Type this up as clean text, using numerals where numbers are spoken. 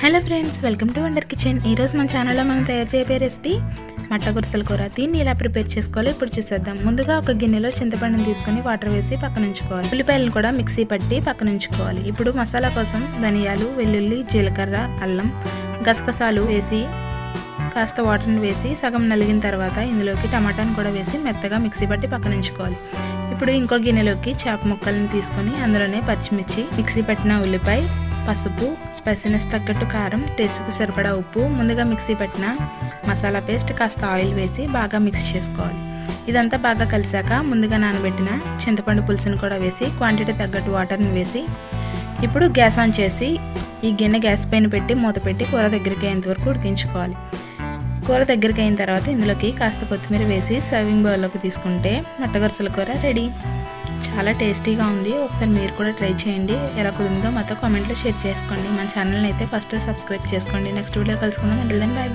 Hello friends, welcome to wonder kitchen. ఈరోజు మన ఛానల్లో మనం తయారు చేయబోయే రెసిపీ మట్ట గురసల కూర. దీన్ని ఇలా ప్రిపేర్ చేసుకోవాలో ఇప్పుడు చూసేద్దాం. ముందుగా ఒక గిన్నెలో చింతపండుని తీసుకొని వాటర్ వేసి పక్కన ఉంచుకోవాలి. ఉల్లిపాయలను కూడా మిక్సీ పట్టి పక్కన ఉంచుకోవాలి. ఇప్పుడు మసాలా కోసం ధనియాలు, వెల్లుల్లి, జీలకర్ర, అల్లం, గసగసాలు వేసి కాస్త వాటర్ని వేసి సగం నలిగిన తర్వాత ఇందులోకి టమాటాను కూడా వేసి మెత్తగా మిక్సీ పట్టి పక్కన ఉంచుకోవాలి. ఇప్పుడు ఇంకో గిన్నెలోకి చేప ముక్కలను తీసుకొని అందులోనే పచ్చిమిర్చి, మిక్సీ పట్టిన ఉల్లిపాయ, పసుపు, స్పైసీనెస్ తగ్గట్టు కారం, టేస్ట్కి సరిపడా ఉప్పు, ముందుగా మిక్సీ పట్టిన మసాలా పేస్ట్, కాస్త ఆయిల్ వేసి బాగా మిక్స్ చేసుకోవాలి. ఇదంతా బాగా కలిసాక ముందుగా నానబెట్టిన చింతపండు పులుసును కూడా వేసి క్వాంటిటీ తగ్గట్టు వాటర్ని వేసి ఇప్పుడు గ్యాస్ ఆన్ చేసి ఈ గిన్నె గ్యాస్ పైన పెట్టి మూత పెట్టి కూర దగ్గరికి అయ్యేంత వరకు ఉడికించుకోవాలి. కూర దగ్గరికి అయిన తర్వాత ఇందులోకి కాస్త కొత్తిమీర వేసి సర్వింగ్ బౌల్లోకి తీసుకుంటే మట్ట గురసల కూర రెడీ. చాలా టేస్టీగా ఉంది. ఒకసారి మీరు కూడా ట్రై చేయండి. ఎలా కుదిరిందో మాతో కామెంట్లో షేర్ చేసుకోండి. మన ఛానల్ని అయితే ఫస్ట్ సబ్స్క్రైబ్ చేసుకోండి. నెక్స్ట్ వీడియో కలుసుకుందాం. అంటే బాయ్.